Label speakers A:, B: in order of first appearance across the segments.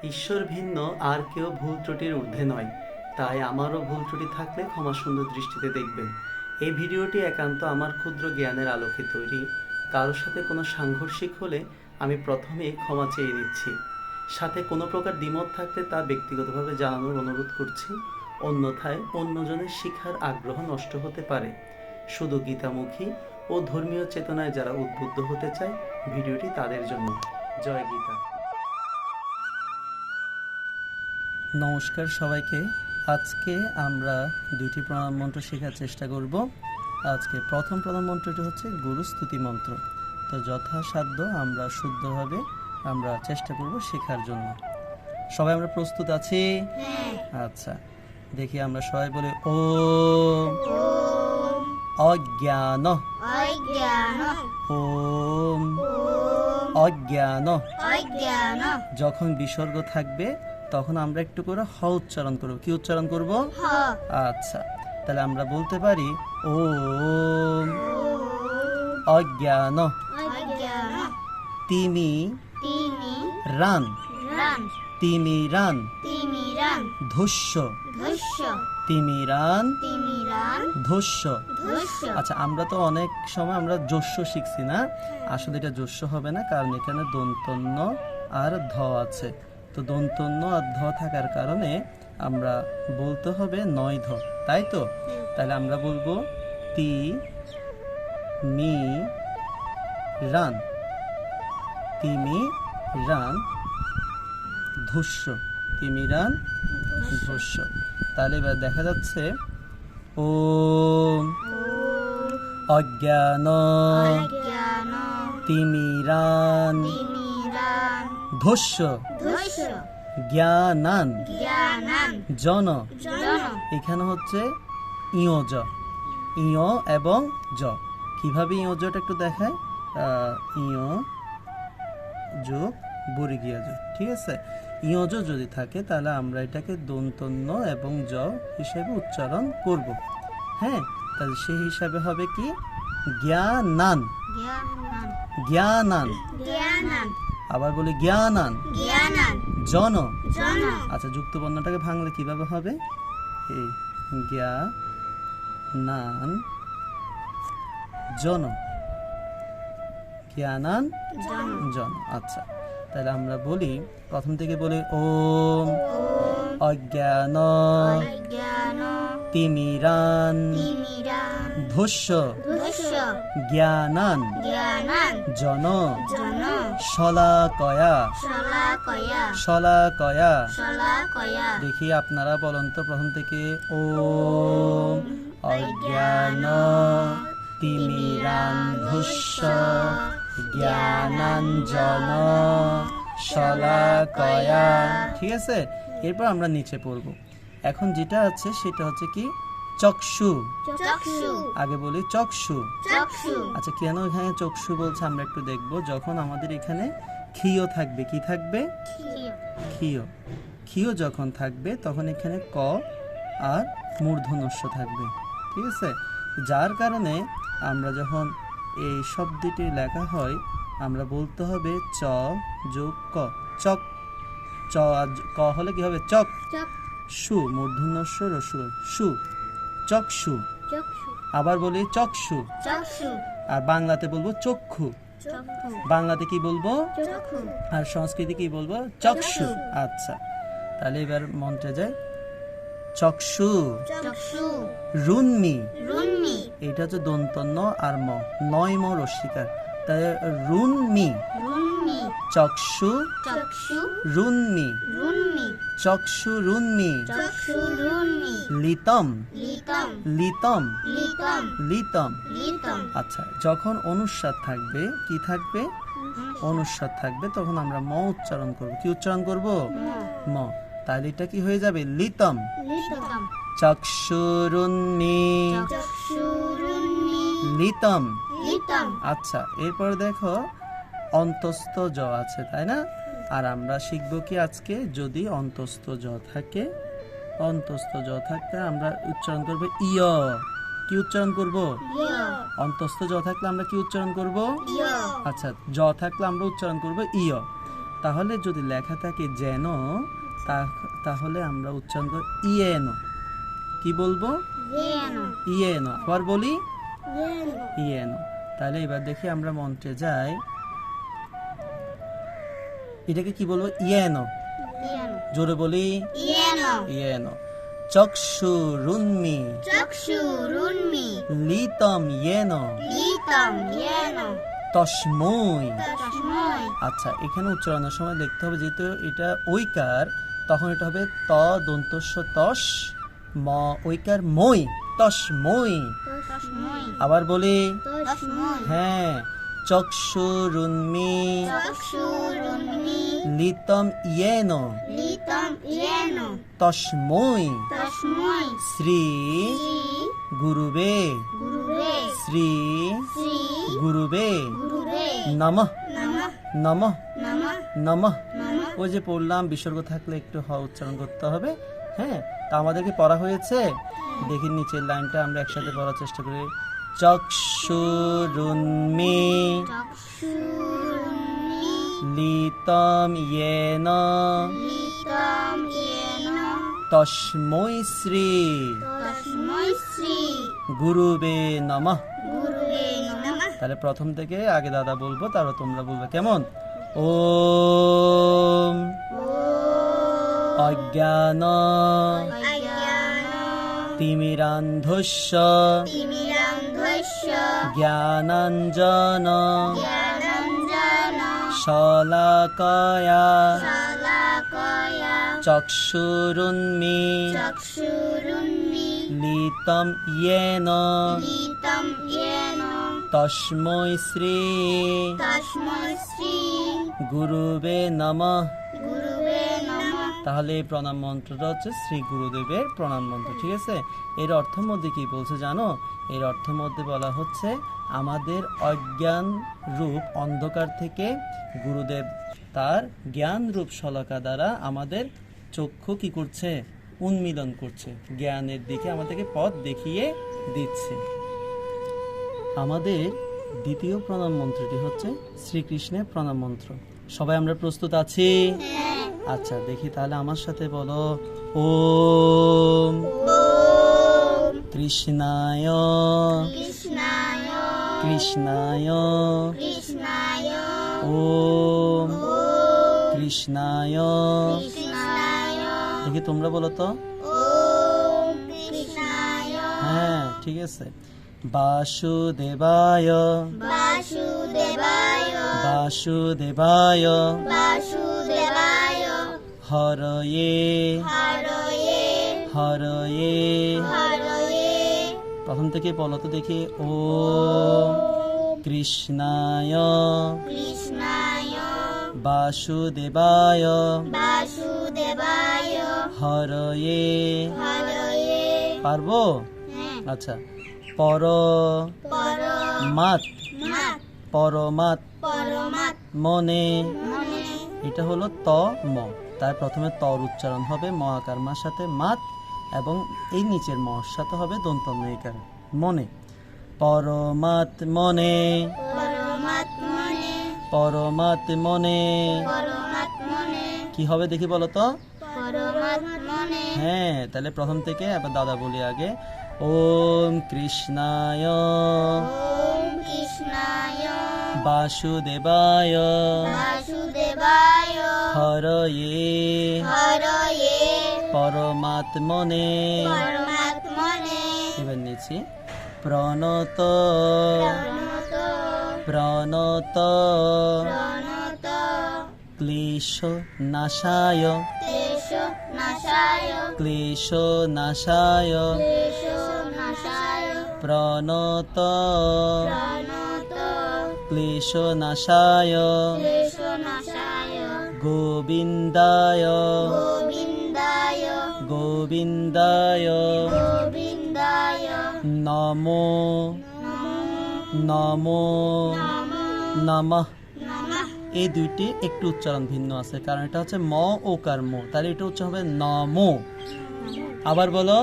A: ঈশ্বর ভিন্ন আর কেউ ভুল ত্রুটির ঊর্ধ্বে নয়, তাই আমারও ভুল ত্রুটি থাকলে ক্ষমা সুন্দর দৃষ্টিতে দেখবেন। এই ভিডিওটি একান্ত আমার ক্ষুদ্র জ্ঞানের আলোকে তৈরি। কারোর সাথে কোনো সাংঘর্ষিক হলে আমি প্রথমেই ক্ষমা চেয়ে নিচ্ছি। সাথে কোনো প্রকার দ্বিমত থাকলে তা ব্যক্তিগতভাবে জানানোর অনুরোধ করছি, অন্যথায় অন্যজনের শিক্ষার আগ্রহ নষ্ট হতে পারে। শুধু গীতামুখী ও ধর্মীয় চেতনায় যারা উদ্বুদ্ধ হতে চায়, ভিডিওটি তাদের জন্য। জয় গীতা। নমস্কার সবাইকে। আজকে আমরা দুইটি প্রণাম মন্ত্র শেখার চেষ্টা করব। আজকে প্রথম প্রণাম মন্ত্রটি হচ্ছে গুরুস্তুতি মন্ত্র। তো যথাসাধ্য আমরা শুদ্ধভাবে আমরা চেষ্টা করব শেখার জন্য। সবাই আমরা প্রস্তুত আছি? আচ্ছা, দেখি আমরা সবাই বলে ওম অজ্ঞান ওম অজ্ঞান। যখন বিসর্গ থাকবে তখন আমরা একটু করে হ উচ্চারণ করব। কি উচ্চারণ করব? আচ্ছা, তাহলে আমরা বলতে পারি ওম অজ্ঞান তিমি রান তিমিরান ধুস্য তিমিরান ধুস্য। আচ্ছা, আমরা তো অনেক সময় আমরা যস্য শিখছি না, আসলে এটা যস্য হবে না, কারণ এখানে দন্তন্য আর ধ আছে। তো দন্তন্য আর ধ থাকার কারণে আমরা বলতে হবে নয় ধ, তাই তো? তাহলে আমরা বলবো তি মি রান তিমি রান ধুস্য তিমিরান ধুস্য। তাহলে এবার দেখা যাচ্ছে ওম অজ্ঞান তিমিরান ধুস্য জ্ঞানান জন। এখানে হচ্ছে ইয়জ ইয় এবং জ। কিভাবে ইয়জটা একটু দেখায়? ইয় যোগ বর্গীয় জ, ঠিক আছে? ইয়জ যদি থাকে তাহলে আমরা এটাকে দন্তন্য এবং জ হিসেবে উচ্চারণ করব। হ্যাঁ, তাহলে সেই হিসাবে হবে কি? জ্ঞানান জ্ঞানান। আবার বলি জ্ঞানান জন। আচ্ছা, যুক্ত বর্ণটাকে ভাঙলে কিভাবে হবে? এই জ্ঞানান জন জ্ঞানান জন। আচ্ছা, তাহলে আমরা বলি প্রথম থেকে বলি ওম অজ্ঞান তিমিরান ধুস্য জ্ঞানান জন শলাকয়া শলাকয়া। দেখি আপনারা বলুন তো প্রথম থেকে ওম অজ্ঞান তিমিরান ধুস্য জ্ঞানাঞ্জন শলাকয়া। ঠিক আছে? এরপর আমরা নিচে পড়ব। এখন যেটা আছে সেটা হচ্ছে কি? চক্ষু। আগে বলি চক্ষু। আচ্ছা, কেন এখানে চক্ষু বলছে আমরা একটু দেখব। যখন আমাদের এখানে ক্ষীয় থাকবে, কি থাকবে? ক্ষীয়। ক্ষীয় যখন থাকবে তখন এখানে ক আর মূর্ধন্যস্য থাকবে, ঠিক আছে? যার কারণে আমরা যখন এই শব্দটি লেখা হয় আমরা বলতে হবে চ যোগ ক, চক। চ ক হলে কি হবে? চক। সু মূর্ধন্যস্য রস্য সু, চক্ষু। আবার বলি চক্ষু। আর বাংলাতে বলবো চক্ষু। বাংলাতে কি বলবো? আর সংস্কৃতে কি বলবো? চক্ষু। আচ্ছা, তাহলে এবার মন্ত্রে যায় চক্ষু রুন্মি। এটা হচ্ছে দন্তন্য আর ম, নয় ম রস্বীকার, তাই রুন্মি চক্ষু রুন্মি চক্ষু রুন্মি লিতম লিতম লিতম। আচ্ছা, যখন অনুস্বার থাকবে, কি থাকবে? অনুস্বার থাকবে, তখন আমরা ম উচ্চারণ করব। কি উচ্চারণ করব? ম। তাহলে এটা কি হয়ে যাবে? লিতম চক্ষুরুন্মি লিতম। আচ্ছা, এরপর দেখো অন্তস্থ জ আছে, তাই না? আর আমরা শিখব কি আজকে? যদি অন্তস্থ জ থাকে, অন্তস্থ জ থাকতে আমরা উচ্চারণ করব ইয়। কি উচ্চারণ করব? অন্তস্থ জ থাকলে আমরা কি উচ্চারণ করব? আচ্ছা, জ থাকলে আমরা উচ্চারণ করব ইয়। তাহলে যদি লেখা থাকে যেন, তাহলে আমরা উচ্চারণ করব ইয়েনো। কি বলবো? ইয়েনো। আবার বলি ইয়েনো। তাহলে এবার দেখি আমরা মন্ত্রে যাই, এটাকে কি বলবো? ইয়েনো। জোরে বলি ইয়েনো। চক্ষুরুন্মি লিতম ইয়েনো তস্মৈ। আচ্ছা, এখানে উচ্চারণের সময় দেখতে হবে, যেহেতু এটা ঐকার, তখন এটা হবে ত দন্তস্য তস, ম ঐকার মই, তস্মৈ। আবার বলি, হ্যাঁ, চক্ষুরুন্মি লিতম ইয়েনো তস্মৈ শ্রী গুরুবে শ্রী গুরুবে নমঃ নমঃ নমঃ। ওই যে পড়লাম, বিসর্গ থাকলে একটু হ উচ্চারণ করতে হবে। হ্যাঁ, তা আমাদেরকে পড়া হয়েছে। দেখি নিচের লাইনটা আমরা একসাথে পড়ার চেষ্টা করি। চক্ষুরুন্মি লিতম ইয়েন তস্মৈ শ্রী গুরুবে নমঃ। তাহলে প্রথম থেকে আগে দাদা বলবো, তারপর তোমরা বলবে, কেমন? ওম অজ্ঞান তিমিরান্ধস্য জ্ঞানাঞ্জন শলাকায়া চক্ষুরুন্মি লিতম ইয়েন তস্মৈ শ্রী গুরুবে নমঃ। তাহলে এই প্রণাম মন্ত্রটা হচ্ছে শ্রী গুরুদেবের প্রণাম মন্ত্র। ঠিক আছে, এর অর্থ মধ্যে কি বলছে জানো? এর অর্থ মধ্যে বলা হচ্ছে, আমাদের অজ্ঞান রূপ অন্ধকার থেকে গুরুদেব তার জ্ঞান রূপ শলাকা দ্বারা আমাদের চক্ষু কি করছে? উন্মীলন করছে, জ্ঞানের দিকে আমাদেরকে পথ দেখিয়ে দিচ্ছে। আমাদের দ্বিতীয় প্রণাম মন্ত্রটি হচ্ছে শ্রীকৃষ্ণের প্রণাম মন্ত্র। সবাই আমরা প্রস্তুত আছি? আচ্ছা, দেখি তাহলে আমার সাথে বলো, ওম কৃষ্ণায় কৃষ্ণায় ওম কৃষ্ণায়। দেখি তোমরা বলো তো। হ্যাঁ, ঠিক আছে। বাসুদেবায় বাসুদেবায় হরয়ে হরয়ে। প্রথম থেকে বলো তো দেখি। ওম কৃষ্ণায় বাসুদেবায় হরয়ে। পারবো? আচ্ছা। পরমাত মনে, এটা হলো ত ম। তার প্রথমে তর উচ্চারণ হবে ম আকার মার সাথে মাত, এবং এই নিচের ম সাথে হবে দন্ত নইকার মনে। পরমাত মনে পরমাত মনে কি হবে দেখি বলো তো। হ্যাঁ, তাহলে প্রথম থেকে আবার দাদা বলি আগে। ওম কৃষ্ণায় বাসুদেবায় হরয়ে পরমাত্মনে। এবার নিচ্ছি প্রণত প্রণত ক্লেশ নাশায় ক্লেশ নাশায় প্রণত ক্লেশ নাশায় গোবিন্দায় গোবিন্দায় নমো নমো নমঃ। এই দুইটি একটু উচ্চারণ ভিন্ন আছে, কারণ এটা হচ্ছে ম ওকার মো, তাহলে এটা উচ্চারণ হবে নমো। আবার বলো।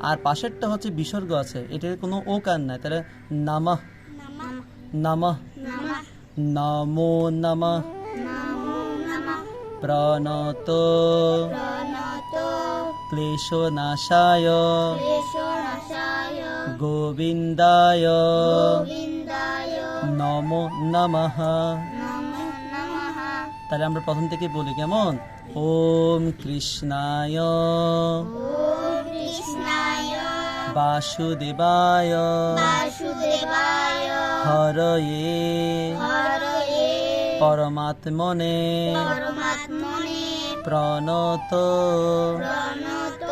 A: আর পাশেরটা হচ্ছে বিসর্গ আছে, এটার কোনো ওকার নাই, তাহলে নামঃ নামঃ নমো নমঃ প্রণত
B: প্রণত
A: ক্লেশনাশায়
B: ক্লেশনাশায়
A: গোবিন্দায়
B: গোবিন্দায়
A: নমো নমঃ।
B: নমো নমঃ।
A: তাহলে আমরা প্রথম থেকে বলি কেমন? ওম কৃষ্ণায়
B: ওম কৃষ্ণায়
A: বাসুদেবায়
B: বাসুদেবায়
A: হরয়ে
B: হরয়ে
A: পরমাত্মনে
B: পরমাত্মনে
A: প্রণত
B: প্রণত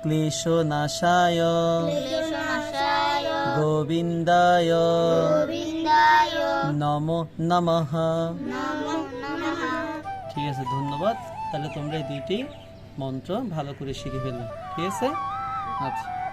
A: ক্লেশনাশায়
B: ক্লেশনাশায়
A: গোবিন্দায়
B: গোবিন্দায়
A: নমো নমঃ।
B: নমো নমঃ।
A: ঠিক আছে, ধন্যবাদ। তাহলে তোমরা এই দুইটি মন্ত্র ভালো করে শিখে ফেলবে। ঠিক আছে, আচ্ছা।